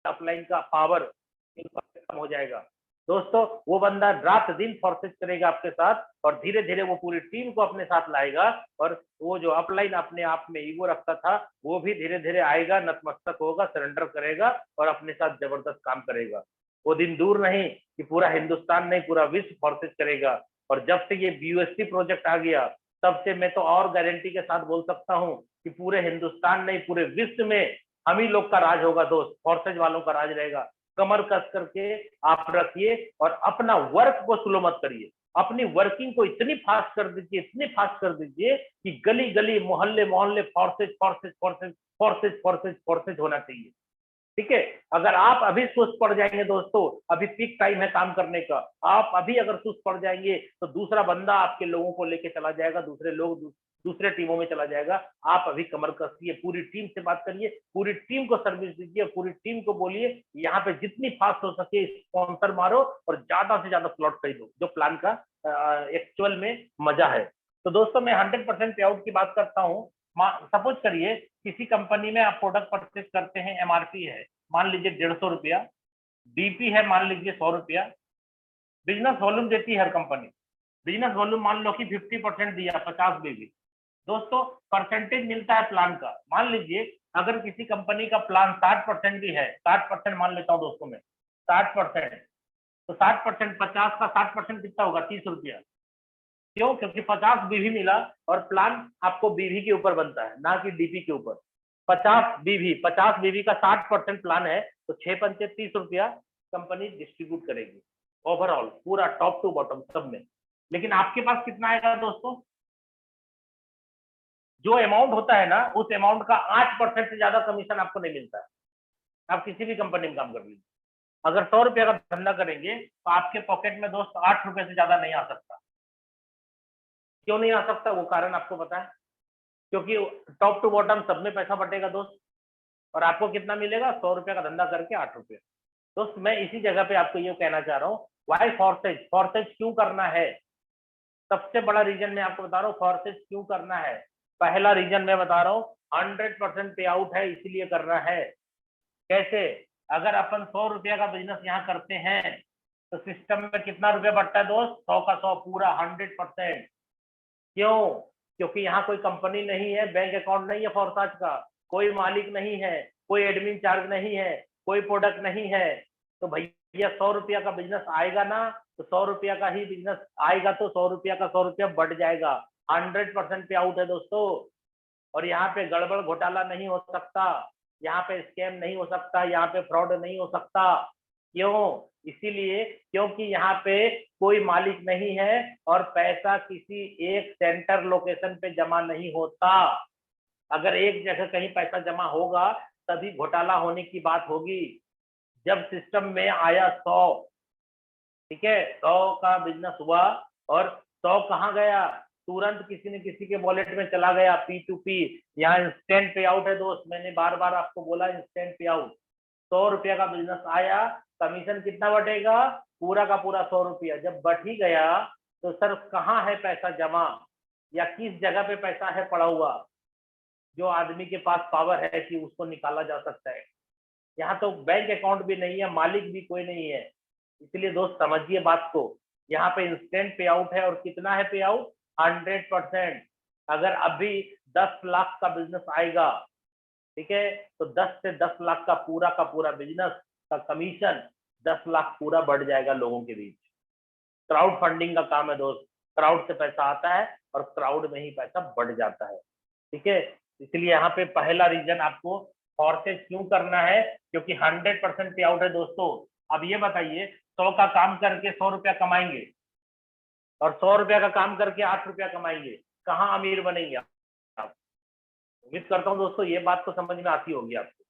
Upline का power कम हो जाएगा। दोस्तों वो बंदा रात दिन फोर्सेज करेगा आपके साथ और धीरे धीरे वो पूरी टीम को अपने साथ लाएगा और वो जो अपलाइन अपने आप में ईगो रखता था वो भी धीरे धीरे आएगा, नतमस्तक होगा, सरेंडर करेगा और अपने साथ जबरदस्त काम करेगा। वो दिन दूर नहीं कि पूरा हिंदुस्तान नहीं पूरा विश्व फोर्सेज करेगा। और जब से ये बीयूएसटी प्रोजेक्ट आ गया तब से मैं तो और गारंटी के साथ बोल सकता हूँ कि पूरे हिंदुस्तान नहीं पूरे विश्व में हम ही लोग का राज होगा दोस्त, फोर्सेज वालों का राज रहेगा। कमर कस करके आप रखिए और अपना वर्क को स्लो मत करिए, अपनी वर्किंग को इतनी फास्ट कर दीजिए, इतनी फास्ट कर दीजिए कि गली गली मोहल्ले मोहल्ले forces forces forces forces forces forces होना चाहिए। ठीक है, अगर आप अभी सुस्त पड़ जाएंगे दोस्तों, अभी पीक टाइम है काम करने का, आप अभी अगर सुस्त पड़ जाएंगे तो दूसरा बंदा आपके लोगों को लेके चला जाएगा, दूसरे लोग दूसरे टीमों में चला जाएगा। आप अभी कमर कसिए, पूरी टीम से बात करिए, पूरी टीम को सर्विस दीजिए, पूरी टीम को बोलिए यहाँ पे जितनी फास्ट हो सके स्पॉन्सर मारो और ज्यादा से ज्यादा स्लॉट खरीदो, जो प्लान का एक्चुअल में मजा है। तो दोस्तों मैं 100% पे आउट की बात करता हूँ। सपोज करिए किसी कंपनी में आप प्रोडक्ट परचेज करते हैं, एमआरपी है मान लीजिए 150 रुपया, डीपी है मान लीजिए 100 रुपया, बिजनेस वॉल्यूम देती है हर कंपनी, बिजनेस वॉल्यूम मान लो कि 50% दिया 50 बीवी। दोस्तों परसेंटेज मिलता है प्लान का, मान लीजिए अगर किसी कंपनी का प्लान 60% भी है, 60% मान लेता हूँ दोस्तों में 60%, तो 60% 50 का 60% कितना होगा 30 रुपया। क्यों? क्योंकि 50 बीवी मिला और प्लान आपको बीवी के ऊपर बनता है ना कि डीपी के ऊपर। 50 बीवी का 60% प्लान है तो 6 पंचे 30 रुपया कंपनी डिस्ट्रीब्यूट करेगी ओवरऑल पूरा टॉप टू बॉटम सब में। लेकिन आपके पास कितना आएगा दोस्तों? जो अमाउंट होता है ना उस अमाउंट का 8% से ज्यादा कमीशन आपको नहीं मिलता है। आप किसी भी कंपनी में काम कर लीजिए, अगर 100 रुपया का धंधा करेंगे तो आपके पॉकेट में दोस्त 8 रुपए से ज्यादा नहीं आ सकता। क्यों नहीं आ सकता? वो कारण आपको पता है, क्योंकि टॉप टू बॉटम सब में पैसा बटेगा दोस्त। और आपको कितना मिलेगा? 100 रुपया का धंधा करके 8 रुपये। दोस्त मैं इसी जगह पे आपको ये कहना चाह रहा हूँ, वाई फोर्सेज, फोर्सेज क्यों करना है? सबसे बड़ा रीजन मैं आपको बता रहा हूँ फोर्सेज क्यों करना है। पहला रीजन मैं बता रहा हूँ 100% पे आउट है इसलिए करना है। कैसे? अगर अपन 100 रुपया का बिजनेस यहाँ करते हैं तो सिस्टम में कितना रुपया बढ़ता है दोस्त? 100 का 100 पूरा 100%। क्यों? क्योंकि यहाँ कोई कंपनी नहीं है, बैंक अकाउंट नहीं है फोर्साज का, कोई मालिक नहीं है, कोई एडमिन चार्ज नहीं है, कोई प्रोडक्ट नहीं है। तो भैया 100 रुपया का बिजनेस आएगा ना, तो 100 रुपया का ही बिजनेस आएगा तो 100 रुपया का 100 रुपया बढ़ जाएगा। 100% पे आउट है दोस्तों। और यहाँ पे गड़बड़ घोटाला नहीं हो सकता, यहाँ पे स्कैम नहीं हो सकता, यहाँ पे फ्रॉड नहीं हो सकता। क्यों? इसीलिए क्योंकि यहाँ पे कोई मालिक नहीं है और पैसा किसी एक सेंटर लोकेशन पे जमा नहीं होता। अगर एक जगह कहीं पैसा जमा होगा तभी घोटाला होने की बात होगी। जब सिस्टम में आया 100, ठीक है, 100 का बिजनेस हुआ और 100 कहाँ गया? तुरंत किसी न किसी के वॉलेट में चला गया, P2P। यहाँ इंस्टेंट पे आउट है दोस्त, मैंने बार बार आपको बोला इंस्टेंट पे आउट। 100 रुपया का बिजनेस आया, कमीशन कितना बटेगा? पूरा का पूरा 100 रुपया। जब बढ़ ही गया तो सर कहाँ है पैसा जमा या किस जगह पे पैसा है पड़ा हुआ जो आदमी के पास पावर है कि उसको निकाला जा सकता है? यहाँ तो बैंक अकाउंट भी नहीं है, मालिक भी कोई नहीं है। इसलिए दोस्त समझिए बात को, यहाँ पे इंस्टेंट पे आउट है और कितना है पे आउट? 100%। अगर अभी 10 लाख का बिजनेस आएगा, ठीक है, तो 10 से 10 लाख का पूरा बिजनेस का कमीशन 10 लाख पूरा बढ़ जाएगा लोगों के बीच। क्राउड फंडिंग का काम है दोस्त, क्राउड से पैसा आता है और क्राउड में ही पैसा बढ़ जाता है। ठीक है, इसलिए यहाँ पे पहला रीजन आपको फोर्सेज क्यों करना है, क्योंकि 100% पे आउट है दोस्तों। अब ये बताइए 100 का काम करके 100 रुपया कमाएंगे और 100 रुपया का काम करके 8 रुपया कमाएंगे, कहाँ अमीर बनेंगे आप? उम्मीद करता हूँ दोस्तों ये बात तो समझ में आती होगी आपको।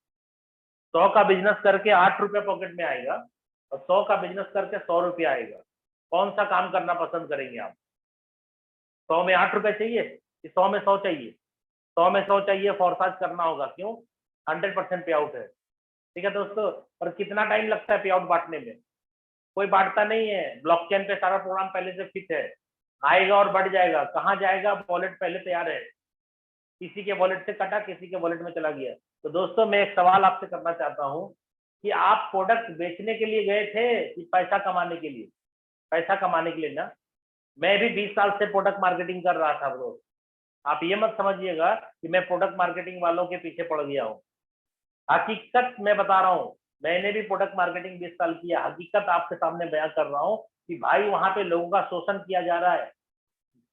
100 का बिजनेस करके 8 रुपया पॉकेट में आएगा और 100 का बिजनेस करके 100 रुपया आएगा। कौन सा काम करना पसंद करेंगे आप? 100 में 8 रुपए चाहिए कि 100 में 100 चाहिए? 100 में 100 चाहिए, फोर्साज करना होगा। क्यों? 100% पे आउट है। ठीक है दोस्तों, और कितना टाइम लगता है पे आउट बांटने में? कोई बांटता नहीं है, ब्लॉकचेन पे सारा प्रोग्राम पहले से फिट है, आएगा और बढ़ जाएगा। कहाँ जाएगा? वॉलेट पहले तैयार है, किसी के वॉलेट से कटा, किसी के वॉलेट में चला गया। तो दोस्तों मैं एक सवाल आपसे करना चाहता हूँ, कि आप प्रोडक्ट बेचने के लिए गए थे कि पैसा कमाने के लिए? पैसा कमाने के लिए ना। मैं भी 20 साल से प्रोडक्ट मार्केटिंग कर रहा था ब्रो। आप ये मत समझिएगा कि मैं प्रोडक्ट मार्केटिंग वालों के पीछे पड़ गया हूँ। हकीकत मैं बता रहा हूँ, मैंने भी प्रोडक्ट मार्केटिंग 20 साल किया। हकीकत आपके सामने बयान कर रहा हूँ कि भाई वहां पे लोगों का शोषण किया जा रहा है।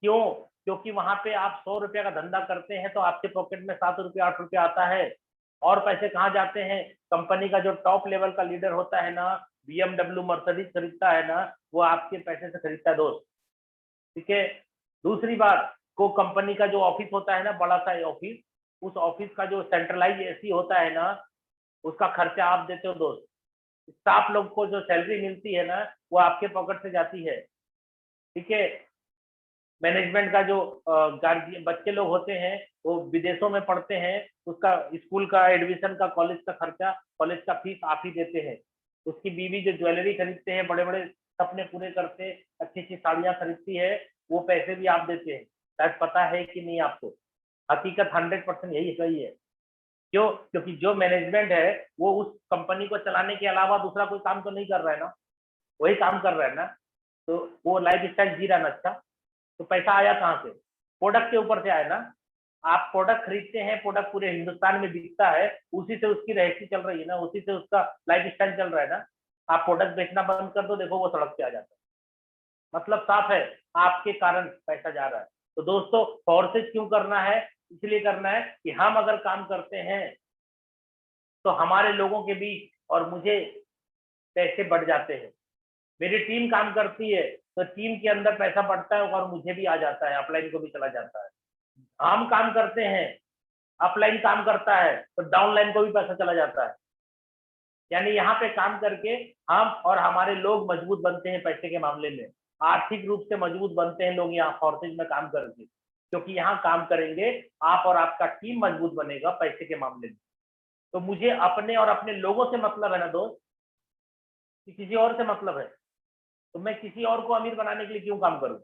क्यों? क्योंकि वहां पे आप 100 रुपया का धंधा करते हैं तो आपके पॉकेट में 7 रुपया 8 रुपया आता है। और पैसे कहाँ जाते हैं? कंपनी का जो टॉप लेवल का लीडर होता है ना, BMW मर्सिडीज खरीदता है ना, वो आपके पैसे से खरीदता है दोस्त। ठीक है। दूसरी बात, को कंपनी का जो ऑफिस होता है ना, बड़ा सा ऑफिस, उस ऑफिस का जो सेंट्रलाइज एसी होता है ना, उसका खर्चा आप देते हो दोस्त। स्टाफ लोग को जो सैलरी मिलती है ना, वो आपके पॉकेट से जाती है। ठीक है। मैनेजमेंट का जो गार्जियन बच्चे लोग होते हैं, वो विदेशों में पढ़ते हैं, उसका स्कूल का एडमिशन का, कॉलेज का खर्चा, कॉलेज का फीस आप ही देते हैं। उसकी बीवी जो ज्वेलरी खरीदते हैं, बड़े बड़े सपने पूरे करते, अच्छी अच्छी साड़ियां खरीदती है, वो पैसे भी आप देते हैं। शायद पता है कि नहीं आपको? हकीकत 100% यही सही है। क्यों? क्योंकि जो मैनेजमेंट है वो उस कंपनी को चलाने के अलावा दूसरा कोई काम तो नहीं कर रहा है ना, वही काम कर रहा है ना। तो वो लाइफ स्टाइल जी रहा है ना। अच्छा, तो पैसा आया कहाँ से? प्रोडक्ट के ऊपर से आया ना। आप प्रोडक्ट खरीदते हैं, प्रोडक्ट पूरे हिंदुस्तान में बिकता है, उसी से उसकी रहती चल रही है ना, उसी से उसका लाइफ स्टाइल चल रहा है ना। आप प्रोडक्ट बेचना बंद कर दो, देखो वो सड़क पे आ जाता है। मतलब साफ है, आपके कारण पैसा जा रहा है। तो दोस्तों, फोर्सेज क्यों करना है? इसलिए करना है कि हम अगर काम करते हैं तो हमारे लोगों के बीच और मुझे पैसे बढ़ जाते हैं। मेरी टीम काम करती है तो टीम के अंदर पैसा बढ़ता है और मुझे भी आ जाता है, अपलाइन को भी चला जाता है। हम काम करते हैं, अपलाइन काम करता है तो डाउनलाइन को भी पैसा चला जाता है। यानी यहाँ पे काम करके हम और हमारे लोग मजबूत बनते हैं पैसे के मामले में। आर्थिक रूप से मजबूत बनते हैं लोग यहाँ फोर्सेज में काम करके, क्योंकि यहाँ काम करेंगे आप और आपका टीम मजबूत बनेगा पैसे के मामले में। तो मुझे अपने और अपने लोगों से मतलब है ना दोस्त, कि किसी और से मतलब है। तो मैं किसी और को अमीर बनाने के लिए क्यों काम करूं?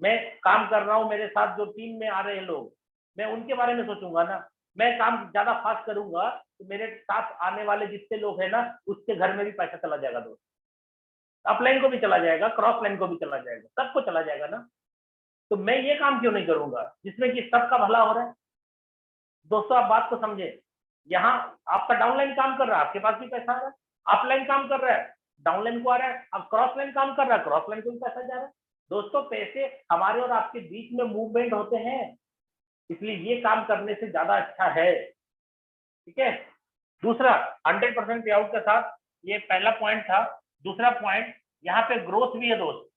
मैं काम कर रहा हूं, मेरे साथ जो टीम में आ रहे हैं लोग, मैं उनके बारे में सोचूंगा ना। मैं काम ज्यादा फास्ट करूंगा तो मेरे साथ आने वाले जितने लोग हैं ना, उसके घर में भी पैसा चला जाएगा दोस्त। अपलाइन को भी चला जाएगा, क्रॉस लाइन को भी चला जाएगा, सबको चला जाएगा ना। तो मैं ये काम क्यों नहीं करूंगा जिसमें कि सबका भला हो रहा है? दोस्तों आप बात को समझे। यहाँ आपका डाउनलाइन काम कर रहा है, आपके पास भी पैसा आ रहा है। अपलाइन काम कर रहा है, डाउनलाइन को आ रहा है। अब क्रॉस लाइन काम कर रहा है, क्रॉस लाइन को भी पैसा जा रहा है। दोस्तों, पैसे हमारे और आपके बीच में मूवमेंट होते हैं, इसलिए ये काम करने से ज्यादा अच्छा है। ठीक है। दूसरा, 100% पे आउट के साथ, ये पहला पॉइंट था। दूसरा पॉइंट, यहाँ पे ग्रोथ भी है दोस्त।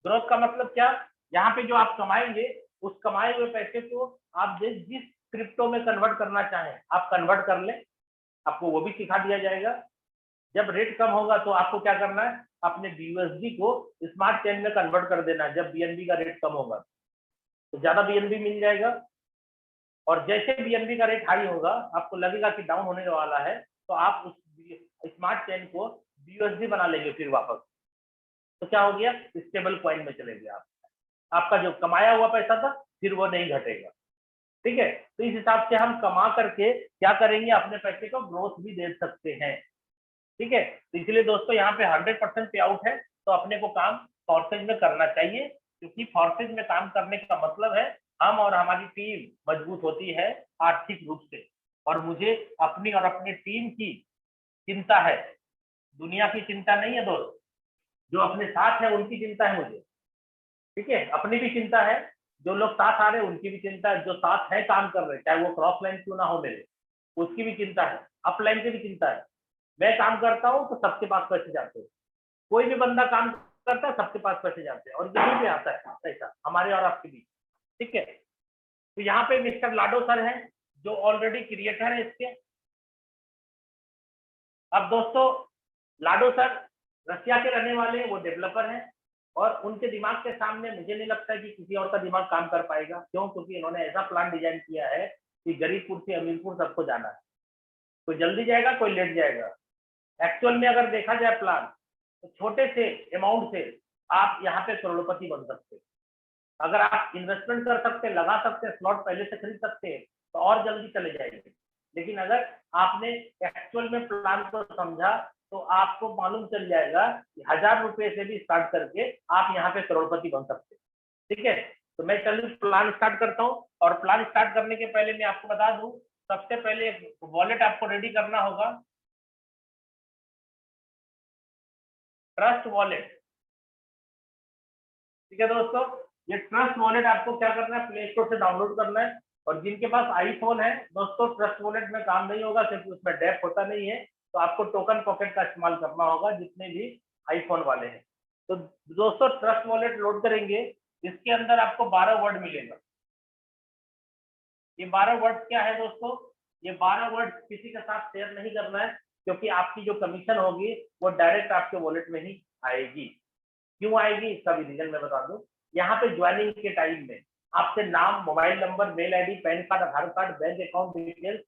ग्रोथ का मतलब क्या? यहाँ पे जो आप कमाएंगे, उस कमाए हुए पैसे को आप जिस क्रिप्टो में कन्वर्ट करना चाहें आप कन्वर्ट कर ले। आपको वो भी सिखा दिया जाएगा। जब रेट कम होगा तो आपको क्या करना है, अपने BUSD को स्मार्ट चेन में कन्वर्ट कर देना है। जब BNB का रेट कम होगा तो ज्यादा BNB मिल जाएगा, और जैसे BNB का रेट हाई होगा, आपको लगेगा कि डाउन होने वाला है, तो आप उस स्मार्ट चेन को BUSD बना लेंगे फिर वापस। तो क्या हो गया, स्टेबल कॉइन में चले गए आप। आपका जो कमाया हुआ पैसा था फिर वो नहीं घटेगा। ठीक है। तो इस हिसाब से हम कमा करके क्या करेंगे, अपने पैसे को ग्रोथ भी दे सकते हैं। ठीक है। तो इसलिए दोस्तों, यहाँ पे 100% पे आउट है, तो अपने को काम फोर्सेज में करना चाहिए, क्योंकि फोर्सेज में काम करने का मतलब है हम और हमारी टीम मजबूत होती है आर्थिक रूप से। और मुझे अपनी और अपनी टीम की चिंता है, दुनिया की चिंता नहीं है दोस्त। जो अपने साथ है उनकी चिंता है मुझे। ठीक है। अपनी भी चिंता है, जो लोग साथ आ रहे हैं उनकी भी चिंता है, जो साथ है काम कर रहे हैं, चाहे वो क्रॉस लाइन क्यों ना हो मेरे, उसकी भी चिंता है, अप लाइन की भी चिंता है। मैं काम करता हूँ तो सबके पास पैसे जाते हैं। कोई भी बंदा काम करता है, सबके पास पैसे जाते हैं, और यहीं पे आता है पैसा हमारे और आपके बीच। ठीक है। तो यहाँ पे मिस्टर लाडो सर हैं, जो ऑलरेडी क्रिएटर है इसके। अब दोस्तों, लाडो सर रशिया के रहने वाले हैं, वो डेवलपर हैं, और उनके दिमाग के सामने मुझे नहीं लगता कि किसी और का दिमाग काम कर पाएगा। क्यों? क्योंकि इन्होंने ऐसा प्लान डिजाइन किया है कि गरीबपुर से अमीरपुर सबको जाना है। कोई जल्दी जाएगा, कोई लेट जाएगा। एक्चुअल में अगर देखा जाए प्लान, तो छोटे से अमाउंट से आप यहाँ पे करोड़पति बन सकते हैं। अगर आप इन्वेस्टमेंट कर सकते हैं, लगा सकते हैं, स्लॉट पहले से खरीद सकते हैं, तो और जल्दी चले जाएंगे। लेकिन अगर आपने एक्चुअल में प्लान को समझा तो आपको मालूम चल जाएगा कि 1000 रुपए से भी स्टार्ट करके आप यहाँ पे करोड़पति बन सकते हैं। ठीक है, तो मैं चलिए प्लान स्टार्ट करता हूँ। और प्लान स्टार्ट करने के पहले मैं आपको बता दूं, सबसे पहले वॉलेट आपको रेडी करना होगा, ट्रस्ट वॉलेट। ठीक है दोस्तों, ये ट्रस्ट वॉलेट आपको क्या करना है, प्ले स्टोर से डाउनलोड करना है। और जिनके पास आईफोन है दोस्तों, ट्रस्ट वॉलेट में काम नहीं होगा क्योंकि उसमें डेप होता नहीं है, तो आपको टोकन पॉकेट का इस्तेमाल करना होगा जितने भी आईफोन वाले हैं। तो दोस्तों ट्रस्ट वॉलेट लोड करेंगे, इसके अंदर आपको 12 वर्ड मिलेगा। ये 12 वर्ड क्या है दोस्तों, ये 12 वर्ड किसी के साथ शेयर नहीं करना है, क्योंकि आपकी जो कमीशन होगी वो डायरेक्ट आपके वॉलेट में ही आएगी। क्यों आएगी इसका भी रीजन मैं बता दूं। यहाँ पे ज्वाइनिंग के टाइम में आपसे नाम, mobile number, mail ID, PAN card, Aadhaar card, bank account details,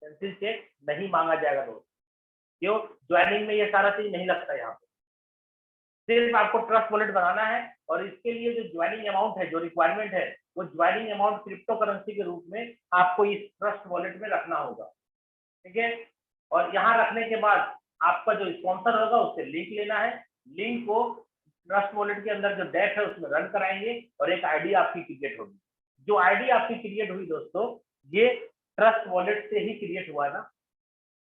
cancel cheque नहीं मांगा जाएगा दोस्त। क्यों, ज्वाइनिंग में ये सारा चीज नहीं लगता यहाँ पे। सिर्फ आपको ट्रस्ट वॉलेट बनाना है, और इसके लिए जो ज्वाइनिंग अमाउंट है, जो रिक्वायरमेंट है, वो ज्वाइनिंग अमाउंट क्रिप्टो करेंसी के रूप में आपको इस ट्रस्ट वॉलेट में रखना होगा। ठीक है, और यहाँ रखने के बाद आपका जो स्पॉन्सर होगा उससे लिंक लेना है। लिंक को ट्रस्ट वॉलेट के अंदर जो डेट है उसमें रन कराएंगे, और एक आईडी आपकी क्रिएट होगी। जो आईडी आपकी क्रिएट हुई दोस्तों, ये ट्रस्ट वॉलेट से ही क्रिएट हुआ ना,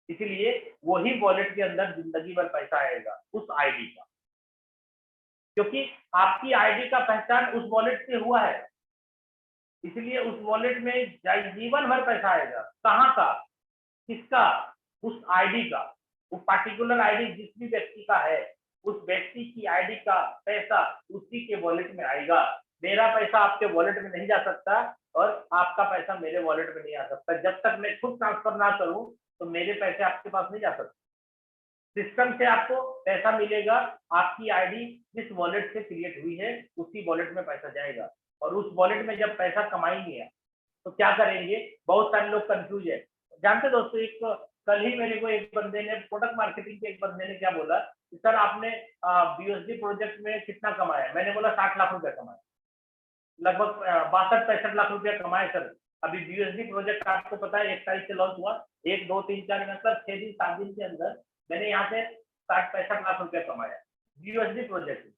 इसलिए वही वॉलेट के अंदर जिंदगी भर पैसा आएगा उस आईडी का, क्योंकि आपकी आईडी का पहचान उस वॉलेट से हुआ है, इसलिए उस वॉलेट में जीवन भर पैसा आएगा। कहाँ का, किसका, उस आईडी का। वो पार्टिकुलर आईडी जिस भी व्यक्ति का है, उस व्यक्ति की आईडी का पैसा उसी के वॉलेट में आएगा। मेरा पैसा आपके वॉलेट में नहीं जा सकता, और आपका पैसा मेरे वॉलेट में नहीं आ सकता। जब तक मैं खुद ट्रांसफर ना करूं तो मेरे पैसे आपके पास नहीं जा सकते। सिस्टम से आपको पैसा मिलेगा, आपकी आईडी जिस वॉलेट से क्रिएट हुई है उसी वॉलेट में पैसा जाएगा। और उस वॉलेट में जब पैसा कमाएंगे तो क्या करेंगे, बहुत सारे लोग कंफ्यूज है। जानते दोस्तों, एक कल ही मेरे को एक बंदे ने, प्रोडक्ट मार्केटिंग के एक बंदे ने क्या बोला कि सर आपने बीएसडी प्रोजेक्ट में कितना कमाया। मैंने बोला 60 लाख रुपया कमाया, लगभग 62-63 लाख रुपया कमाए सर। अभी बीएसडी प्रोजेक्ट आपको पता है 1 तारीख से लॉन्च हुआ, 1 2 3 4 मतलब 6 दिन 7 दिन के अंदर मैंने यहाँ से 60-65 लाख रुपया कमाया बीएसडी प्रोजेक्ट।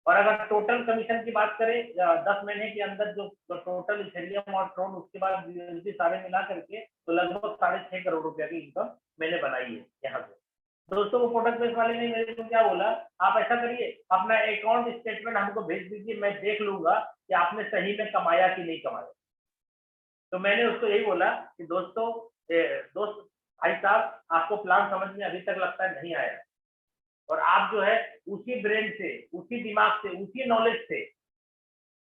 और अगर टोटल कमीशन की बात करें 10 महीने के अंदर जो टोटल इथेरियम और ट्रोन उसके बाद यूएसडी सारे मिला करके, तो लगभग 6.5 करोड़ रुपया की इनकम मैंने बनाई है यहाँ से। दोस्तों वो प्रोडक्ट बेस वाले ने मेरे को क्या बोला, आप ऐसा करिए अपना अकाउंट स्टेटमेंट हमको भेज दीजिए, मैं देख लूंगा कि आपने सही में कमाया कि नहीं कमाया। तो मैंने उसको यही बोला कि दोस्तों दोस्त भाई साहब, आपको प्लान समझ में अभी तक लगता है नहीं आया, और आप जो है उसी ब्रेन से, उसी दिमाग से, उसी नॉलेज से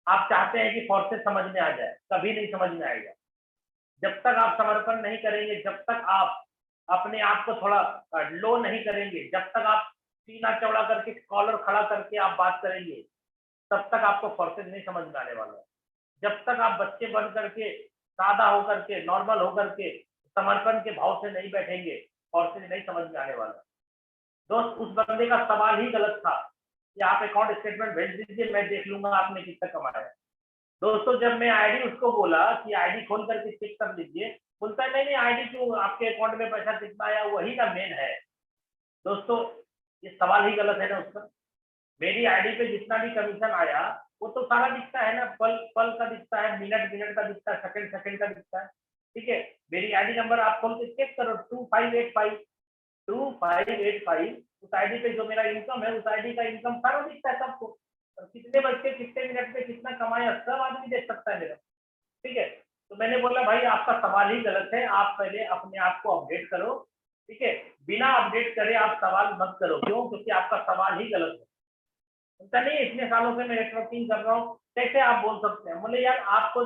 आप चाहते हैं कि फोर्सेस समझ में आ जाए, कभी नहीं समझ में आएगा। जब तक आप समर्पण नहीं करेंगे, जब तक आप अपने आप को थोड़ा लो नहीं करेंगे, जब तक आप सीना चौड़ा करके कॉलर खड़ा करके आप बात करेंगे, तब तक आपको फोर्सेस नहीं समझ में आने वाला है। जब तक आप बच्चे बन करके, सादा होकर के, नॉर्मल होकर के, समर्पण के भाव से नहीं बैठेंगे, फोर्सेस नहीं समझ में आने वाला। दोस्त उस बंदे का सवाल ही गलत था कि आप अकाउंट स्टेटमेंट भेज दीजिए, मैं देख लूंगा आपने कितना कमाया है। दोस्तों जब मैं आईडी उसको बोला कि आईडी खोल करके चेक कर लीजिए, बोलता है नहीं नहीं आईडी क्यों, आपके अकाउंट में पैसा कितना आया वही ना मेन है। दोस्तों ये सवाल ही गलत है ना उसका। मेरी आईडी पे जितना भी कमीशन आया वो तो सारा दिखता है ना, पल पल का दिखता है, मिनट मिनट का दिखता है, सेकंड सेकंड का दिखता है। ठीक है, मेरी आईडी नंबर आप खोल के चेक करो, 2585 उस आईडी पे जो मेरा इनकम है, उस आईडी का इनकम सारा दिखता है सबको, और कितने बच्चे कितने मिनट में कितना कमाया सब आदमी देख सकता है मेरा। ठीक है, तो मैंने बोला भाई आपका सवाल ही गलत है, आप पहले अपने आप को अपडेट करो। ठीक है, बिना अपडेट करे आप सवाल मत करो। क्यों, क्योंकि आपका सवाल ही गलत है। उनका नहीं, इतने सालों से मैं नेटवर्किंग कर रहा हूँ, कैसे आप बोल सकते हैं। बोले यार आपको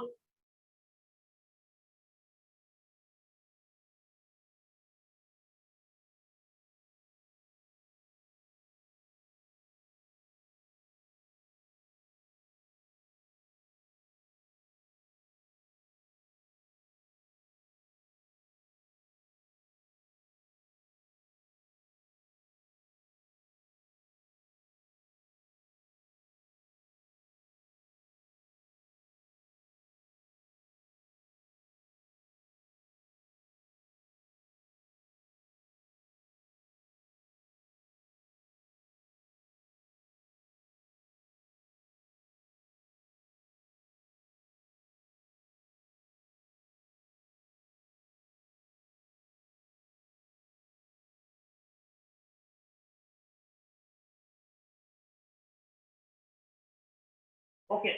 ओके।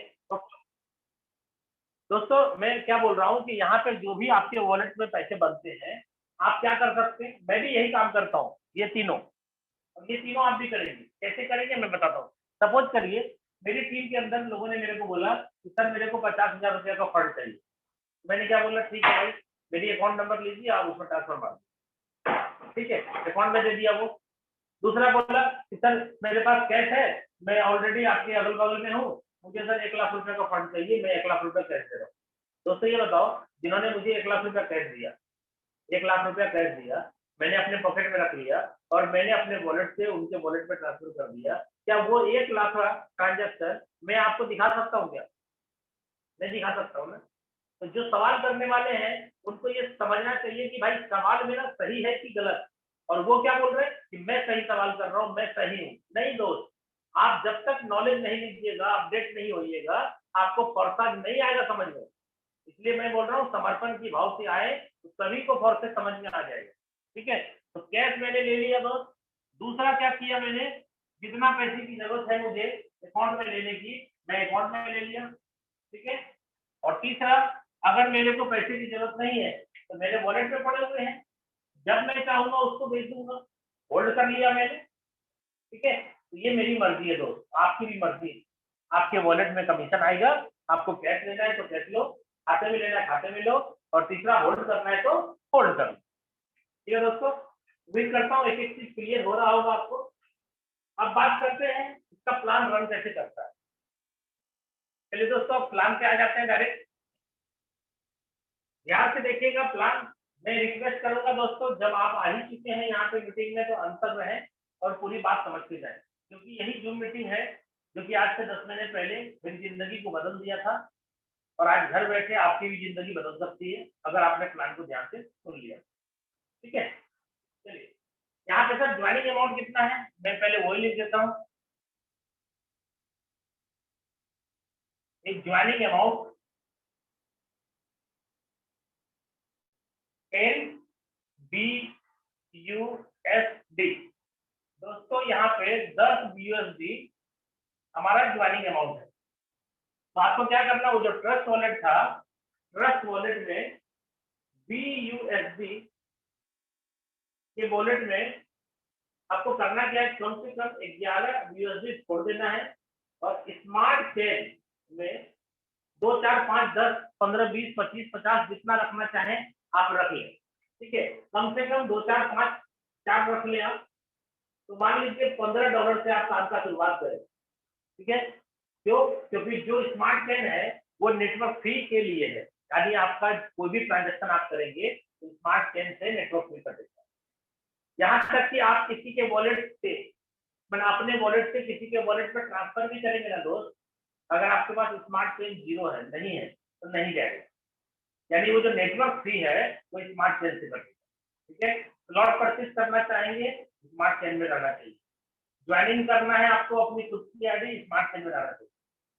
दोस्तों मैं क्या बोल रहा हूँ कि यहाँ पे जो भी आपके वॉलेट में पैसे बनते हैं, आप क्या कर सकते हैं, मैं भी यही काम करता हूँ, ये तीनों, और ये तीनों आप भी करेंगे। कैसे करेंगे मैं बताता हूँ। सपोज करिए मेरी टीम के अंदर लोगों ने मेरे को बोला कि सर मेरे को 50,000 रुपये का फंड चाहिए। मैंने क्या बोला, ठीक है भाई, मेरी अकाउंट नंबर लीजिए, आप उसमें ट्रांसफर मार दीजिए। ठीक है, अकाउंट में दे दिया वो। दूसरा बोला कि सर मेरे पास कैश है, मैं ऑलरेडी आपके अगल बगल में हूँ, मुझे सर 1 लाख रुपए का फंड चाहिए, मैं 1 लाख रुपए कैश दे रहा हूँ। दोस्तों ये बताओ, जिन्होंने मुझे 1 लाख रुपया कैश दिया, 1 लाख रुपया कैश दिया, मैंने अपने पॉकेट में रख लिया और मैंने अपने वॉलेट से उनके वॉलेट में ट्रांसफर कर दिया, क्या वो 1 लाख का ट्रांजेक्शन मैं आपको दिखा सकता हूँ क्या? नहीं दिखा सकता हूँ ना। तो जो सवाल करने वाले हैं उनको ये समझना चाहिए कि भाई सवाल मेरा सही है कि गलत। और वो क्या बोल रहे हैं कि मैं सही सवाल कर रहा हूँ, मैं सही हूँ। नहीं दोस्त, आप जब तक नॉलेज नहीं लीजिएगा, अपडेट नहीं होइएगा, आपको फॉर्सा नहीं आएगा समझ में। इसलिए मैं बोल रहा हूँ समर्पण की भाव से आए तो सभी को फॉर्से समझ में आ जाएगा। ठीक है, तो कैश मैंने ले लिया दोस्त। दूसरा क्या किया मैंने, जितना पैसे की जरूरत है मुझे अकाउंट में लेने की, मैं अकाउंट में ले लिया। ठीक है, और तीसरा, अगर मेरे को पैसे की जरूरत नहीं है तो मेरे वॉलेट में पड़े हुए हैं, जब मैं चाहूंगा उसको भेज दूंगा, होल्ड कर लिया मैंने। ठीक है, तो ये मेरी मर्जी है दोस्त, आपकी भी मर्जी है। आपके वॉलेट में कमीशन आएगा, आपको कैश लेना है तो कैश लो, खाते में लेना है खाते में लो, और तीसरा होल्ड करना है तो होल्ड कर लो। ठीक है दोस्तों, उम्मीद करता हूँ एक एक चीज क्लियर हो रहा होगा आपको। अब बात करते हैं इसका प्लान रन कैसे करता है। चलिए दोस्तों, अब प्लान पे आ जाते हैं डायरेक्ट। ध्यान से देखिएगा प्लान। मैं रिक्वेस्ट करूंगा दोस्तों, जब आप आ ही चुके हैं यहाँ पे मीटिंग में तो अंतर रहें और पूरी बात समझ के जाए, क्योंकि यही जूम मीटिंग है जो कि आज से 10 महीने पहले मेरी जिंदगी को बदल दिया था, और आज घर बैठे आपकी भी जिंदगी बदल सकती है अगर आपने प्लान को ध्यान से सुन लिया। ठीक है, चलिए यहाँ पे सर ज्वाइनिंग अमाउंट कितना है, मैं पहले वही लिख देता हूँ। एक ज्वाइनिंग अमाउंट 10 BUSD। दोस्तों यहाँ पे 10 BUSD हमारा ज्वाइनिंग अमाउंट है। तो आपको क्या करना, वो जो ट्रस्ट वॉलेट था, ट्रस्ट वॉलेट में BUSD के वॉलेट में आपको करना क्या है, कम से कम 11 BUSD छोड़ देना है, और स्मार्ट चेन में 2 4 5 10 15 20 25 50 जितना रखना चाहें आप रख लें। ठीक है, कम से कम 2 4 5 4 रख लें आप। तो मान लीजिए $15 से आप काम का शुरुआत करें। ठीक है, क्यों? क्योंकि जो स्मार्ट चेन है वो नेटवर्क फ्री के लिए है, यानी आपका कोई भी ट्रांजेक्शन आप करेंगे तो स्मार्ट चेन से नेटवर्क फ्री कटेगा। यहाँ तक कि आप किसी के वॉलेट से, मैंने अपने वॉलेट से किसी के वॉलेट में ट्रांसफर भी करेंगे ना दोस्त, अगर आपके पास स्मार्ट चेन 0 है, नहीं है, तो नहीं जाएगा। यानी वो जो नेटवर्क फ्री है वो स्मार्ट चेन से कटेगा। ठीक है, स्लॉट परचेज करना चाहेंगे स्मार्ट चेन में रहना चाहिए, ज्वाइनिंग करना है आपको अपनी खुद की आईडी स्मार्ट चेन में रहना चाहिए।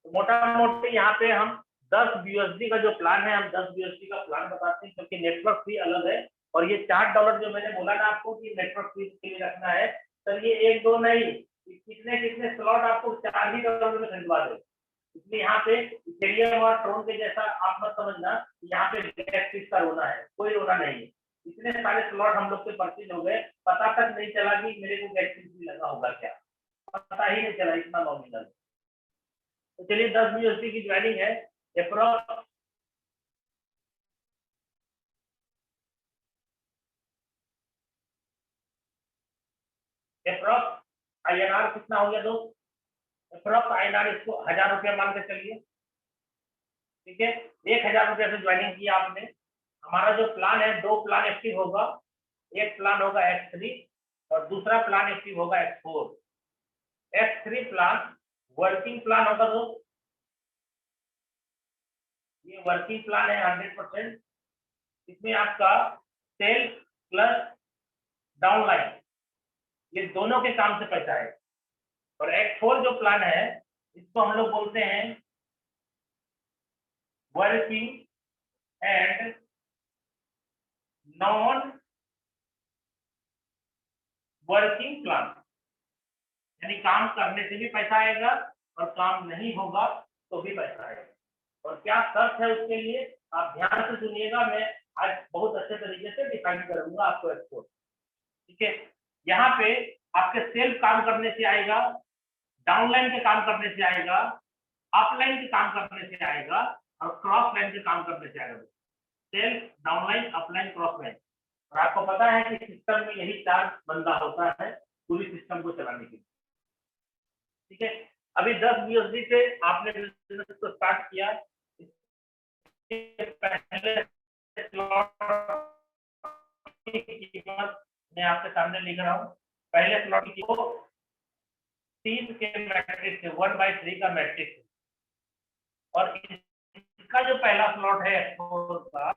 तो मोटा मोटी यहाँ पे हम 10 BUSD का जो प्लान है, हम 10 BUSD का प्लान बताते हैं, क्योंकि नेटवर्क फी अलग है। और ये $4 जो मैंने बोला ना आपको कि नेटवर्क फी के लिए रखना है, सर ये 1 2 नहीं, कितने कितने स्लॉट आपको $4 में खरीदवा दे। इसलिए यहाँ पे इथेरियम और ट्रोन के जैसा आप मत समझना यहाँ पे गैस फीस का रोना है, कोई रोना नहीं है। इतने सारे स्लॉट हम लोग के परचेज हो गए, पता तक नहीं चला कि मेरे को गैस फीस भी लगा होगा क्या, पता ही नहीं चला, इतना नॉमिनल। तो चलिए 10 BUSD की ज्वाइनिंग है, अप्रॉक्स INR कितना हो गया दोस्त, अप्रॉक्स INR इसको 1000 रुपया मान के चलिए। ठीक है, 1000 रुपया से ज्वाइनिंग किया आपने। हमारा जो प्लान है, 2 प्लान एक्टिव होगा, एक प्लान होगा X3 और दूसरा प्लान एक्टिव होगा X4। X3 plan working plan होगा दोस्त, ये वर्किंग प्लान है 100%। इसमें आपका सेल प्लस डाउनलाइन ये दोनों के काम से पैसा है। और X4 जो प्लान है इसको हम लोग बोलते हैं working and non working plan, यानी काम करने से भी पैसा आएगा और काम नहीं होगा तो भी पैसा आएगा। और क्या शर्त है उसके लिए, आप ध्यान से सुनिएगा, मैं आज बहुत अच्छे तरीके से डिफाइन करूंगा आपको एक्सपोर्ट। ठीक है, यहाँ पे आपके सेल्फ काम करने से आएगा, डाउनलाइन के काम करने से आएगा, अपलाइन के काम करने से आएगा, और क्रॉस लाइन के काम करने से आएगा। Self, downline, upline, cross line. और आपको पता है कि सिस्टम में यही 4 बंदा होता है पूरी सिस्टम को चलाने के लिए। ठीक है, अभी 10 यूएसडी से आपने बिजनेस को स्टार्ट किया, पहले स्लॉट की कीमत मैं आपके सामने लिख रहा हूँ। पहले स्लॉट की 3 के मैट्रिक्स है, 1/3 का मैट्रिक्स, और इसका जो पहला स्लॉट है का,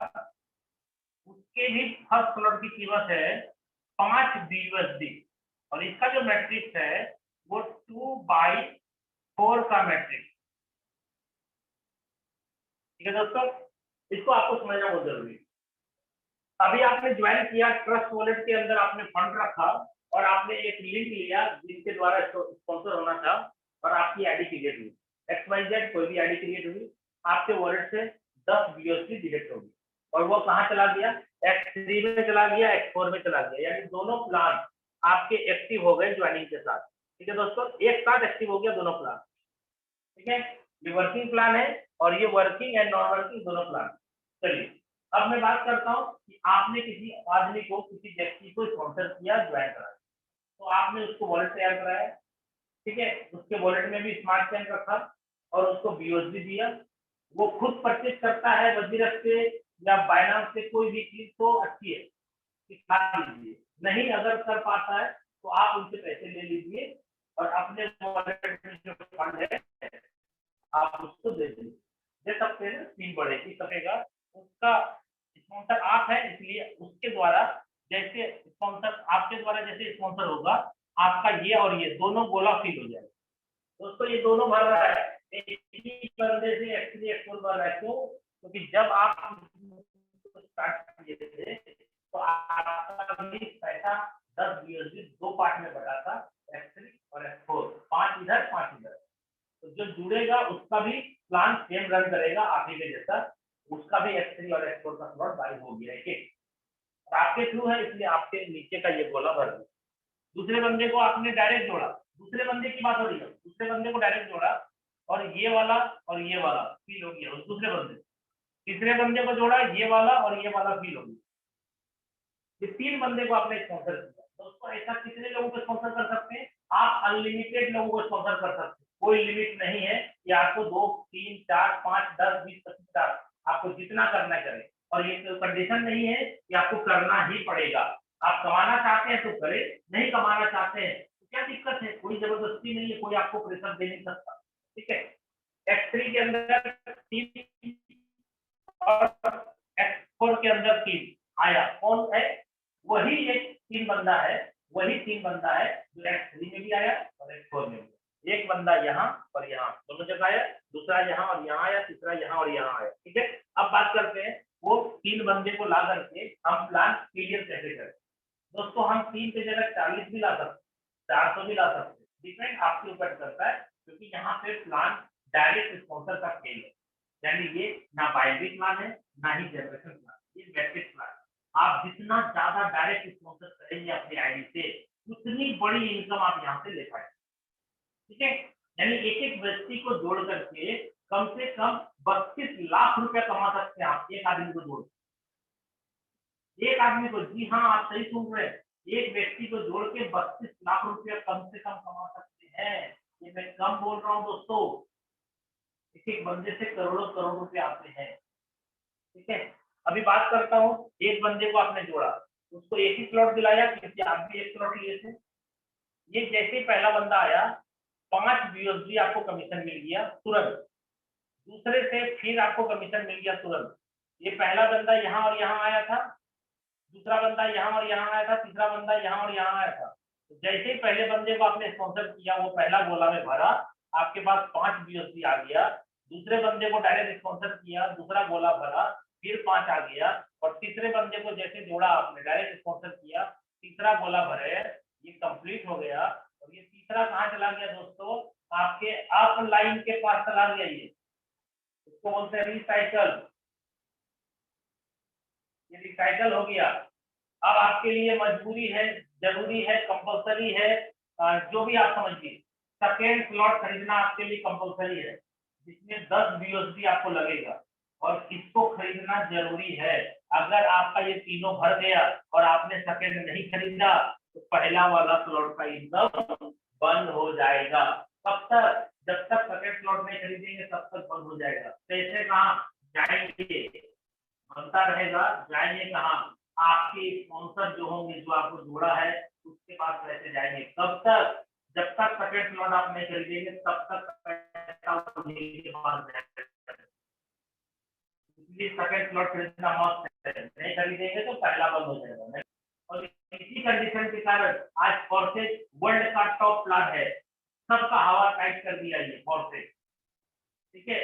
उसके भी फर्स्ट स्लॉट की कीमत है 5 BUSD, और इसका जो मैट्रिक्स है वो 2/4 का मैट्रिक्स। ठीक है दोस्तों, इसको आपको समझना बहुत जरूरी है। अभी आपने ज्वाइन किया, ट्रस्ट वॉलेट के अंदर आपने फंड रखा, और आपने एक लिंक लिया जिसके द्वारा स्पॉन्सर होना था, और आपकी आईडी क्रिएट हुई, XYZ कोई भी आईडी क्रिएट हुई, आपके वॉलेट से 10 BUSD डिडक्ट होगी, और वो कहाँ चला गया, X3 में चला गया, X4 में चला गया, यानी दोनों प्लान आपके एक्टिव हो गए ज्वाइनिंग के साथ। ठीक है दोस्तों, एक साथ एक्टिव हो गया दोनों प्लान। ठीक है, ये वर्किंग प्लान है, और ये वर्किंग एंड नॉन वर्किंग दोनों प्लान। चलिए, अब मैं बात करता हूँ कि आपने किसी आदमी को, किसी व्यक्ति को स्पॉन्सर किया, ज्वाइन कराया, तो आपने उसको वॉलेट तैयार कराया। ठीक है, उसके वॉलेट में भी स्मार्ट चेन रखा, और उसको BUSD दिया। वो खुद परचेज करता है वजीरक से या बाइनांस से, कोई भी चीज तो अच्छी है, सिखा दीजिए। नहीं अगर कर पाता है तो आप उनसे पैसे ले लीजिए, और अपने वॉलेट में जो फंड है आप उसको दे सकते हैं। फी बढ़ेगी, कटेगा, उसका स्पॉन्सर आप है, इसलिए उसके द्वारा जैसे स्पॉन्सर, आपके द्वारा जैसे स्पॉन्सर होगा, आपका ये और ये दोनों गोला फील हो जाएगा। दोस्तों ये दोनों भर रहा है, एक ही बंदे से X3 X4 भर रहा है। क्यों? क्योंकि जब आप स्टार्ट किए थे तो आपका भी पैसा 10 BUSD 2 पार्ट में बटा था, X3 और X4, 5 इधर 5 इधर। तो जो जुड़ेगा उसका भी प्लान सेम रन करेगा आप ही के जैसा, उसका भी X3 और X4 का स्लॉट बाई हो गया है। आपके थ्रू है, इसलिए आपके नीचे का ये गोला भर गया। दूसरे बंदे को आपने डायरेक्ट जोड़ा, दूसरे बंदे की बात हो रही है, दूसरे बंदे को डायरेक्ट जोड़ा, और ये वाला फील हो गया उस दूसरे बंदे। तीसरे बंदे को जोड़ा, ये वाला और ये वाला फील हो गया। ये 3 बंदे को आपने स्पॉन्सर किया। दोस्तों ऐसा कितने लोगों को स्पॉन्सर कर सकते हैं? आप अनलिमिटेड लोगों को स्पॉन्सर कर सकते हैं, कोई लिमिट नहीं है कि आपको 2, 3, 4, 5, 10, 20, 25, 50, आपको जितना करना करें। और ये कंडीशन नहीं है कि आपको करना ही पड़ेगा। आप कमाना चाहते हैं तो करें, नहीं कमाना चाहते हैं तो क्या दिक्कत है, कोई जबरदस्ती नहीं है, कोई आपको प्रेशर दे नहीं सकता। ठीक है, X3 के अंदर 3 और X4 के अंदर 3 आया, कौन है? वही एक 3 बंदा है, वही 3 बंदा है जो X3 में भी आया और X4 में भी। एक बंदा यहाँ और यहाँ दोनों जगह आया, दूसरा यहाँ और यहाँ आया, तीसरा यहाँ और यहाँ आया। ठीक है, अब बात करते हैं वो 3 बंदे को ला करके हम प्लान क्लियर कैसे करें। दोस्तों हम 3 की जगह 40 भी ला सकते, 400 भी ला सकते, डिपेंड आपके ऊपर करता है, क्योंकि यहाँ पे प्लान डायरेक्ट स्पॉन्सर का खेल है, यानी ये ना बाइनरी प्लान है ना ही जनरेशन प्लान, ये मैट्रिक्स प्लान। आप जितना ज्यादा डायरेक्ट स्पॉन्सर करेंगे अपनी आईडी से, उतनी बड़ी इनकम आप यहाँ से ले पाएंगे। ठीक है, यानी एक एक व्यक्ति को जोड़ करके कम से कम 32 लाख रुपया कमा सकते हैं आप, एक आदमी को जोड़, एक आदमी को, जी हाँ आप सही सुन रहे हैं, एक व्यक्ति को जोड़ के 32 लाख रुपया कम से कम कमा सकते हैं। ये मैं कम बोल रहा हूँ दोस्तों, एक एक बंदे से करोड़ों करोड़ रुपए आते हैं। ठीक है, अभी बात करता हूँ, एक बंदे को आपने जोड़ा, उसको एक ही स्लॉट दिलाया, क्योंकि आप भी एक स्लॉट लिए थे। ये जैसे ही पहला बंदा आया, 5 BUSD आपको कमीशन मिल गया तुरंत, दूसरे से फिर आपको कमीशन मिल गया तुरंत। ये पहला बंदा यहाँ और यहाँ आया था, दूसरा बंदा यहाँ और यहाँ आया था, तीसरा बंदा यहाँ और यहाँ आया था। तो जैसे ही पहले बंदे को आपने स्पॉन्सर किया, वो पहला गोला में भरा, आपके पास 5 BUSD आ गया। दूसरे बंदे को डायरेक्ट स्पॉन्सर किया, दूसरा गोला भरा, फिर 5 आ गया, और तीसरे बंदे को जैसे जोड़ा आपने, डायरेक्ट स्पॉन्सर किया, तीसरा गोला भरे, ये कंप्लीट हो गया। और ये तीसरा कहाँ चला गया दोस्तों? आपके अपलाइन के पास चला गया। ये उसको बोलते हैं रिसाइकल। ये रिसाइकल हो गया। अब आपके लिए मजबूरी है, जरूरी है, कंपलसरी है, जो भी आप समझिए, सेकेंड स्लॉट खरीदना आपके लिए कंपलसरी है, जिसमें 10 BUSD आपको लगेगा और इसको खरीदना जरूरी है। अगर आपका ये तीनों भर गया और आपने सेकेंड नहीं खरीदा तो पहला वाला स्लॉट का इनकम बंद हो जाएगा। कब तक? जब तक सेकेंड स्लॉट नहीं खरीदेंगे तब तक बंद हो जाएगा। पैसे कहाँ जाएंगे? बनता रहेगा, जाएंगे कहाँ? आपके स्पॉन्सर जो होंगे, जो आपको जोड़ा है, उसके पास पैसे जाएंगे। कब तक? जब तक सेकेंड स्लॉट आप नहीं खरीदेंगे तब तक पैसा उन्हीं के पास जाएगा। इसलिए सेकेंड स्लॉट खरीदना मस्त है, नहीं खरीदेंगे तो पहला बंद हो जाएगा। और इसी कंडीशन के कारण आज फॉर्सेज वर्ल्ड का टॉप प्लान है, सबका हवा टाइट कर दिया ये फॉर्सेज। ठीक है,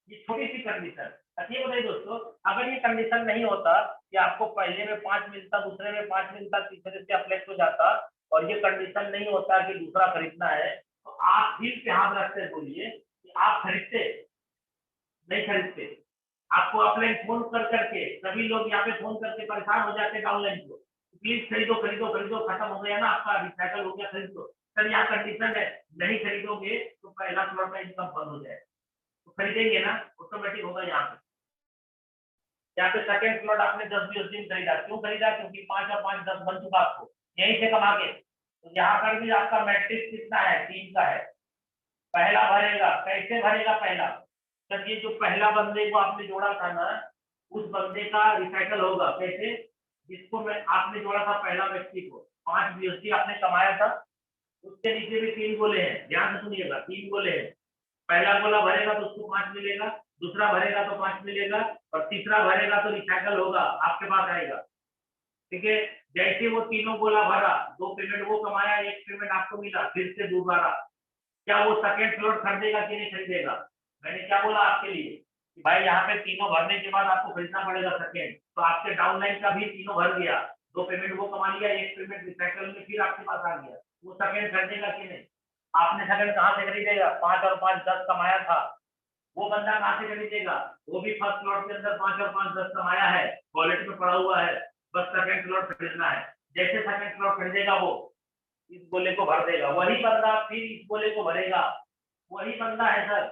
ये छोटी सी कंडीशन। अच्छा ये बताइए दोस्तों, अगर ये कंडीशन नहीं होता कि आपको पहले में 5 मिलता, दूसरे में 5 मिलता, तीसरे से अप्लेक्ट हो जाता, और ये कंडीशन नहीं होता कि दूसरा खरीदना है, तो आप दिल पे हाथ रखते बोलिए कि आप खरीदते? नहीं खरीदते। आपको अपने फोन कर करके सभी लोग यहाँ पे फोन करके परेशान हो जाते हैं ऑनलाइन को, प्लीज खरीदो खरीदो खरीदो, खत्म हो गया ना आपका, रिसाइकल हो गया, खरीदो। सर यहाँ कंडीशन है, नहीं खरीदोगे तो पहला स्लॉट का इनकम बंद हो जाएगा। तो खरीदेंगे ना, ऑटोमेटिक होगा। यहाँ पे सेकंड स्लॉट आपने 10 BUSD में खरीदा, क्यों खरीदा? क्योंकि 5 और 5 10 बन चुका आपको, यहीं से कमा के। तो यहाँ पर भी आपका मैट्रिक्स कितना है? 3 का है। पहला भरेगा, कैसे भरेगा पहला? सर ये जो पहला बंदे को आपने जोड़ा था ना, उस बंदे का रिसाइकल होगा। कैसे? जिसको मैं आपने जोड़ा था पहला व्यक्ति को, 5 BUSD आपने कमाया था, उसके नीचे भी 3 गोले हैं, ध्यान से सुनिएगा, 3 गोले हैं। पहला गोला भरेगा तो उसको 5 मिलेगा, दूसरा भरेगा तो 5 मिलेगा, और तीसरा भरेगा तो रिसाइकल होगा, आपके पास आएगा। ठीक है, जैसे वो तीनों गोला भरा, 2 पेमेंट वो कमाया, 1 पेमेंट आपको मिला, फिर से दोबारा। क्या वो सेकेंड स्लॉट खरीदेगा कि नहीं खरीदेगा? मैंने क्या बोला आपके लिए कि भाई यहाँ पे तीनों भरने के बाद आपको खरीदना पड़ेगा सेकेंड। तो आपके डाउनलाइन का भी तीनों भर गया, 2 पेमेंट वो कमा लिया, 1 पेमेंट रिसाइकल में फिर आपके पास आ गया, वो सेकेंड खरीदेगा कि नहीं? आपने सेकेंड कहाँ से खरीदेगा? 5 और 5 10 कमाया था, वो बंदा कहाँ से खरीदेगा? वो भी फर्स्ट स्लॉट के अंदर 5 और 5 10 कमाया है, वॉलेट में पड़ा हुआ है, बस सेकेंड स्लॉट खरीदना है। जैसे सेकेंड स्लॉट खरीदेगा वो इस गोले को भर देगा, वही बंदा फिर इस गोले को भरेगा, वही बंदा है सर।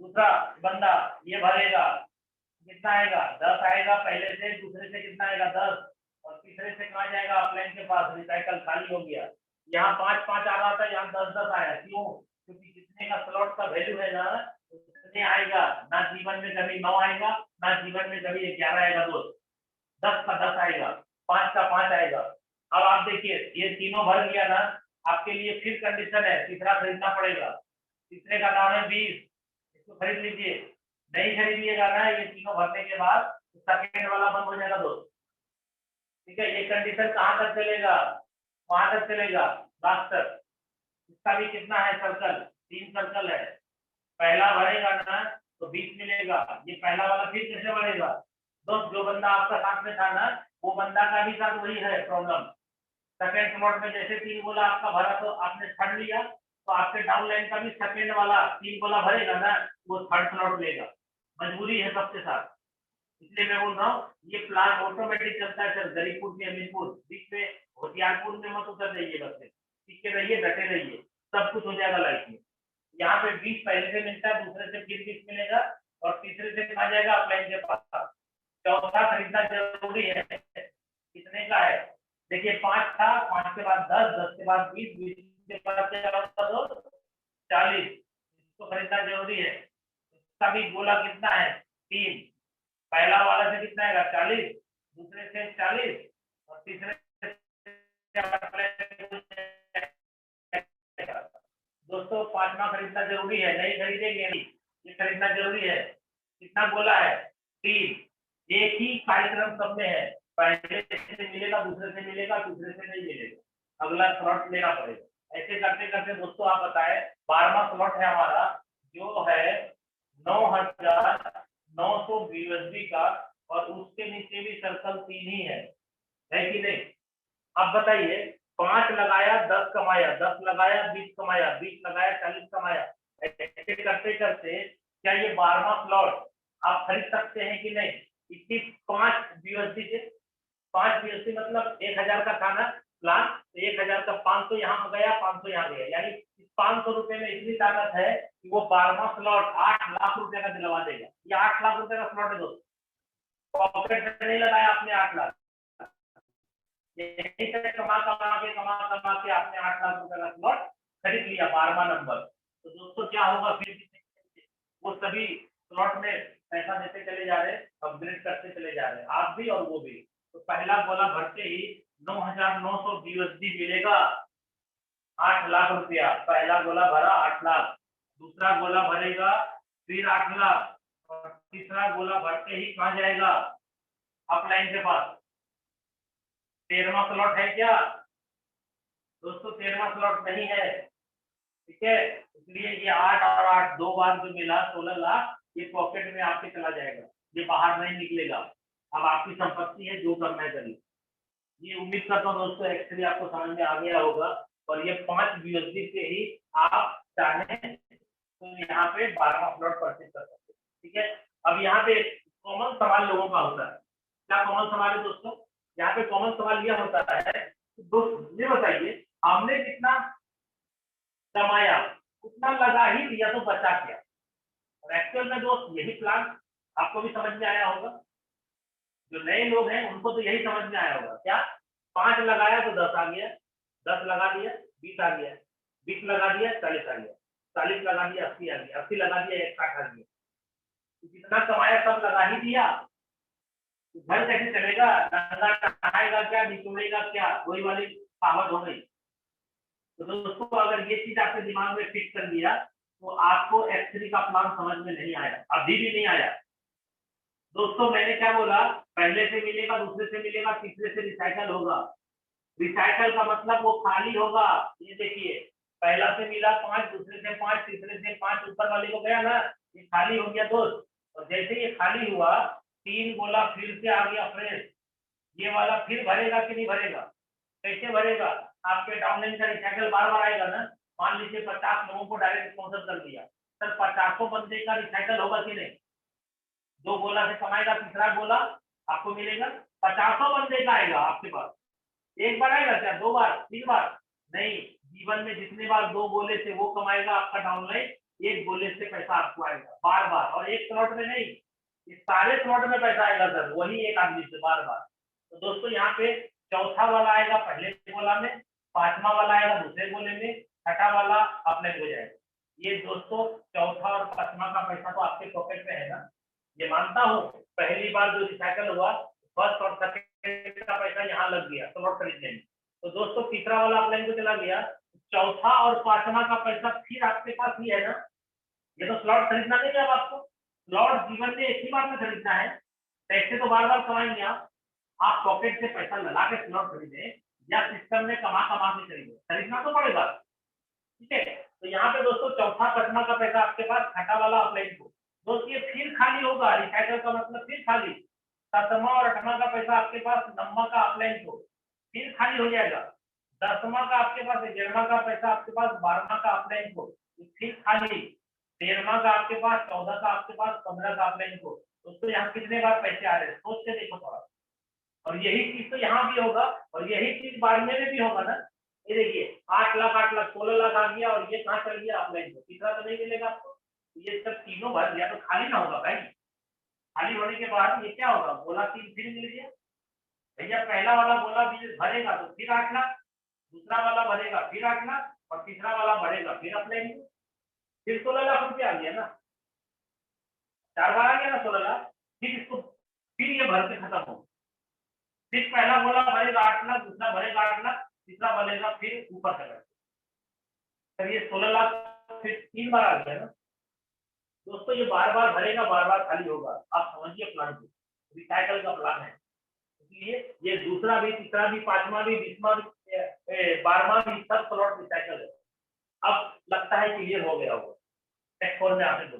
दूसरा बंदा ये भरेगा, कितना आएगा? 10 आएगा पहले से, दूसरे से कितना आएगा? 10, और तीसरे से कहाँ जाएगा? अपलाइन के पास, रिसाइकल खाली हो गया। यहाँ 5 5 आ रहा था, यहाँ 10 10 आया। क्यों? क्योंकि जितने का स्लॉट का वैल्यू है ना, उतने आएगा। ना जीवन में कभी 9 आएगा, ना जीवन में कभी 11 आएगा दोस्त, 10 का 10 आएगा, 5 का 5 आएगा। अब आप देखिए, ये तीनों भर गया ना, आपके लिए फिर कंडीशन है, तीसरा खरीदना पड़ेगा। तीसरे का दाम है 20, इसको खरीद लीजिए। नहीं खरीदिएगा ना ये तीनों भरने के बाद, तो सेकेंड वाला बंद हो जाएगा दोस्त। ठीक है, ये कंडीशन कहाँ तक चलेगा? वहां तक चलेगा, लास्ट तक। इसका भी कितना है सर्कल? 3 सर्कल है। पहला भरेगा ना तो 20 मिलेगा, ये पहला वाला फिर कैसे बढ़ेगा दोस्त? जो बंदा आपका साथ में था ना, वो बंदा का भी साथ वही है प्रॉब्लम। सेकेंड स्लॉट में जैसे 3 गोला आपका भरा तो आपने थर्ड लिया, तो आपके डाउनलाइन का भी सेकेंड वाला 3 गोला भरेगा ना, वो थर्ड स्लॉट लेगा। मजबूरी है सबके साथ, इसलिए मैं बोल रहा हूँ ये प्लान ऑटोमेटिक चलता है सर। गरीबपुर से अमीरपुर, बीच में होशियारपुर में मत उतर जाइए, बस में टिके रहिए, डटे रहिए, सब कुछ हो जाएगा लाइफ में। यहाँ पे 20 पहले से मिलता है, दूसरे से फिर 20 मिलेगा, और तीसरे से कहा जाएगा अपलाइन के पास। चौथा खरीदना जरूरी है। कितने का है? देखिए 5 था, 5 के बाद 10, 10 के बाद 20, 20 के बाद 40, इसको खरीदना जरूरी है। इसका भी गोला कितना है? 3। पहला वाला से कितना आएगा? 40, दूसरे से 40, और तीसरे दोस्तों 5वां खरीदना जरूरी है, नहीं खरीदेंगे नहीं, ये खरीदना जरूरी है। कितना गोला है? 3। एक ही कार्यक्रम सब में है, पहले से मिलेगा, दूसरे से मिलेगा, तीसरे से नहीं मिलेगा, अगला स्लॉट लेना पड़ेगा। ऐसे करते करते दोस्तों आप बताएं, 12वां स्लॉट है हमारा, जो है 9,900 BUSD का, और उसके नीचे भी सर्कल 3 ही है कि नहीं? अब बताइए, 5 लगाया 10 कमाया, 10 लगाया 20 कमाया, 20 लगाया 40 कमाया। ऐसे करते करते क्या ये 12वां स्लॉट आप खरीद सकते हैं कि नहीं? इसकी 5 BUSD से 5 BUSD मतलब 1000 का था ना प्लान, तो 1000 का 500 यहाँ गया, 500 यहाँ गया, यानी 500 रुपए में इतनी ताकत है कि वो 12वां स्लॉट 8 लाख रुपए का दिलवा देगा। ये 8 लाख रुपए का स्लॉट है दोस्तों, पॉकेट में नहीं लगाया आपने 8 लाख, यहीं से कमा कमा के आपने 8 लाख रुपए का स्लॉट खरीद लिया 12वां नंबर। तो दोस्तों क्या होगा फिर वो सभी स्लॉट में पैसा देते चले जा रहे हैं, अपग्रेड करते चले जा रहे हैं, आप भी और वो भी। तो पहला गोला भरते ही 9,900 BUSD मिलेगा, 8 लाख रुपया। पहला गोला भरा 8 लाख, दूसरा गोला भरेगा फिर 8 लाख, और तीसरा गोला भरते ही कहाँ जाएगा? अपलाइन के पास। 13वां स्लॉट है क्या दोस्तों? 13वां स्लॉट नहीं है, ठीक है। इसलिए ये 8 और 8 दो बार जो मिला 16 लाख, ये पॉकेट में आपके चला जाएगा, ये बाहर नहीं निकलेगा। अब आपकी संपत्ति है, जो करना है करिए। ये उम्मीद करता हूँ दोस्तों एक्चुअली आपको समझ में आ गया होगा। और ये 5 BUSD से ही आप चाहें तो यहाँ पे 12वां स्लॉट परचेज कर सकते हैं, ठीक है। अब यहाँ पे कॉमन सवाल लोगों का होता है, क्या कॉमन सवाल है दोस्तों? यहाँ पे कॉमन सवाल यह होता है, दोस्तों ये बताइए हमने कितना कमाया, उतना लगा ही दिया तो बचा क्या? और एक्चुअल में दोस्त यही प्लान आपको भी समझ में आया होगा, जो नए लोग हैं उनको तो यही समझ में आया होगा। क्या 5 लगाया तो 10 आ गया, 10 लगा दिया 20 आ गया, 20 लगा दिया 40 आ गया, 40 लगा दिया 80 आ गया, 80 लगा दिया 160 आ गया। तो जितना कमाया सब लगा ही दिया, तो घर कैसे चलेगा? धंधा खाएगा क्या, निचोड़ेगा क्या, वही वाली कहावत हो गई। तो दोस्तों अगर ये चीज आपके दिमाग में फिक्स कर दिया तो आपको X3 का प्लान समझ में नहीं आया, अभी भी नहीं आया। दोस्तों मैंने क्या बोला, पहले से मिलेगा, दूसरे से मिलेगा, तीसरे से रिसाइकल होगा। रिसाइकल का मतलब वो खाली होगा। ये देखिए पहला से मिला 5, दूसरे से 5, तीसरे से 5, ऊपर वाले को गया ना, ये खाली हो गया दोस्त। और जैसे ये खाली हुआ 3 गोला फिर से आ गया फ्रेश, ये वाला फिर भरेगा कि नहीं भरेगा? कैसे भरेगा? आपके डाउनलाइन का रिसाइकल बार बार आएगा ना। मान लीजिए 50 लोगों को डायरेक्ट स्पॉन्सर कर दिया, सर 50 बंदे का रिसाइकल होगा कि नहीं? 2 गोला से कमाएगा, तीसरा गोला आपको मिलेगा, 50 बंदे का आएगा आपके पास। एक बार आएगा क्या, 2 बार, 3 बार? नहीं, जीवन में जितने बार 2 गोले से वो कमाएगा आपका डाउनलाइन, 1 गोले से पैसा आपको आएगा बार बार, और एक स्लॉट में नहीं, ये सारे स्लॉट में पैसा आएगा सर, वही एक आदमी से बार बार। तो दोस्तों यहाँ पे चौथा वाला आएगा पहले गोला में, 5वां वाला आएगा दूसरे गोले में, 6ठा वाला अपलाइन हो जाएगा। ये दोस्तों चौथा और 5वां का पैसा तो आपके पॉकेट में है ना, ये मानता हूँ। पहली बार जो रिसाइकल हुआ, फर्स्ट और सेकंड का पैसा यहाँ लग गया स्लॉट खरीदने में। तो दोस्तों तीसरा वाला अपलाइन को चला गया, चौथा और 5वां का पैसा फिर आपके पास ही है ना। ये तो स्लॉट खरीदना नहीं है अब आपको, स्लॉट जीवन में एक ही बार में खरीदना है, पैसे तो बार बार कमाएंगे आप पॉकेट से पैसा लगा के स्लॉट खरीदे या सिस्टम में कमा कमा के खरीदे, खरीदना तो पड़ेगा, ठीक है। तो यहाँ पे दोस्तों चौथा 5वां का पैसा आपके पास, 6ठा वाला अपलाइन को दोस्तों ये फिर खाली होगा, रिसाइकल का मतलब फिर खाली। 7वां और 8वां का पैसा आपके पास, 9वां का अपलाइन को फिर खाली हो जाएगा। 10वां का आपके पास, 11वां का पैसा आपके पास, 12वां का अपलाइन को फिर खाली। 13वां का आपके पास, 14 का आपके पास, 15 का अपलाइन को। दोस्तों यहाँ कितने बार पैसे आ रहे हैं सोच के देखो थोड़ा। और यही चीज तो यहाँ भी होगा, और यही चीज बारहवें में भी होगा ना। ये देखिए 8 लाख 8 लाख 16 लाख आ गया, और ये कहाँ चल गया अपलाइन को, तीसरा तो नहीं मिलेगा आपको। ये सब तीनों भर दिया तो खाली ना होगा भाई, खाली होने के बाद ये क्या होगा, गोला 3 फिर मिल गया भैया। पहला वाला गोला भरेगा तो फिर 8 लाख, दूसरा वाला भरेगा फिर 8 लाख, और तीसरा वाला भरेगा फिर अपलाइन को, फिर 16 लाख रुपया आ गया ना, 4 बार आ गया ना 16 लाख। फिर इसको फिर ये भर के खत्म हो, फिर पहला गोला भरेगा 8 लाख, दूसरा भरेगा 8 लाख, तीसरा भरेगा फिर ऊपर चला। तब ये 16 लाख फिर 3 बार आ गया ना दोस्तों। ये बार बार भरेगा, बार बार खाली होगा, आप समझिए प्लान को, रिसाइकल का प्लान है। इसलिए ये दूसरा भी, तीसरा भी, 5वां भी, 20वां भी, 12वां भी, सब स्लॉट रिसाइकल है। अब लगता है क्लियर हो गया होगा। X4 में आते दो,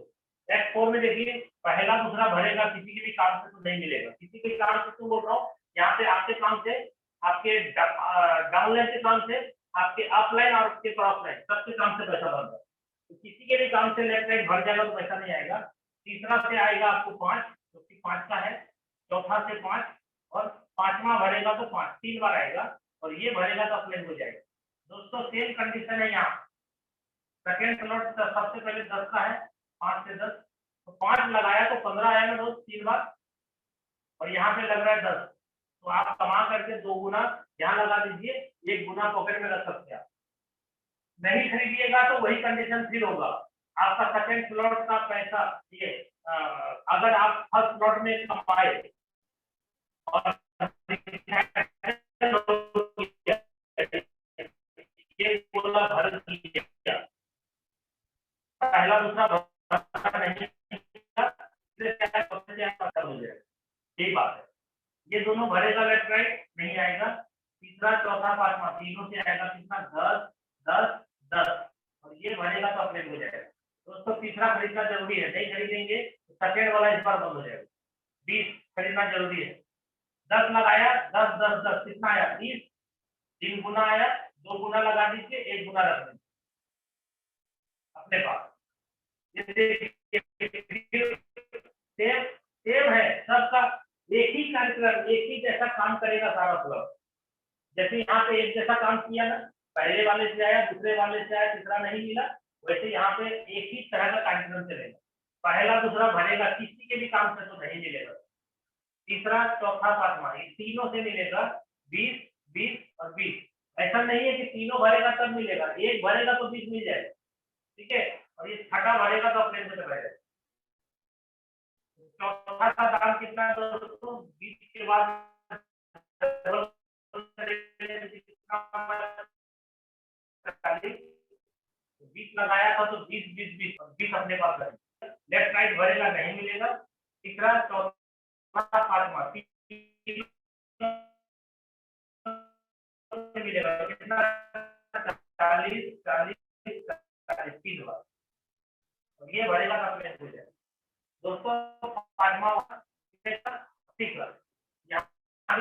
X4 में देखिए पहला दूसरा भरेगा, किसी के भी काम से तो नहीं मिलेगा, किसी के काम से तो बोल रहा हूँ, यहाँ पे आपके काम से, आपके डाउनलाइन के काम से, आपके अपलाइन और आपके क्रॉसलाइन, सबके काम से पैसा बनता है। तो किसी के भी काम से लेफ्ट राइट भर जाएगा तो पैसा नहीं आएगा, तीसरा से आएगा आपको 5, जो कि 5 का है, चौथा से 5, और पांचवा भरेगा तो 5, 3 बार आएगा, और ये भरेगा तो अपने हो जाएगा। दोस्तों सेम कंडीशन है यहाँ, सेकेंड स्लॉट सबसे पहले 10 का है, 5 से 10, तो 5 लगाया तो 15 आएगा दोस्त 3 बार, और यहाँ पे लग रहा है 10, तो आप कमा करके 2 गुना यहाँ लगा दीजिए, 1 गुना पॉकेट में रख सकते हैं। नहीं खरीदिएगा तो वही कंडीशन फिर होगा, आपका सेकंड स्लॉट का पैसा ये अगर आप फर्स्ट स्लॉट में कमाए और ये बोला भर दिया, पहला दूसरा नहीं, यही बात है, ये दोनों भरेगा लेफ्ट राइट नहीं आएगा, तीसरा चौथा पांचवा तीनों से आएगा कितना 10 10 10, और ये भरेगा तो अपने हो जाएगा। दोस्तों तीसरा खरीदना जरूरी है, नहीं खरीदेंगे तो सेकेंड वाला इस बार बंद हो जाएगा। 20 खरीदना जरूरी है, 10 लगाया 10 10 10 कितना आया 20, 3 गुना आया, 2 गुना लगा दीजिए, 1 गुना रख दीजिए अपने पास। सेम है सबका, एक ही कार्यक्रम एक ही जैसा काम करेगा सारा क्लब। जैसे यहाँ पे एक जैसा काम किया ना, पहले वाले से आया, दूसरे वाले से आया, तीसरा नहीं मिला, वैसे यहाँ पे एक ही तरह का कार्यक्रम चलेगा, पहला दूसरा भरेगा, किसी के भी काम से तो नहीं मिलेगा, तीसरा चौथा पांचवा ये तीनों से मिलेगा 20 20 और 20, ऐसा नहीं है कि तीनों भरेगा तब मिलेगा, एक भरेगा तो 20 मिल जाएगा, ठीक है, और ये छठा भरेगा तो अपने से भरेगा। चौथा का दाम कितना है दोस्तों, 20 के बाद 20 लगाया था तो 20 20 20 और 20 अपने पास रहेगा, लेफ्ट राइट भरेगा नहीं मिलेगा, तीसरा चौथा पांचवा मिलेगा कितना 40 40 40 3 बार, और ये भरेगा तो अपने हो जाएगा। दोस्तों पांचवा तीसरा यहाँ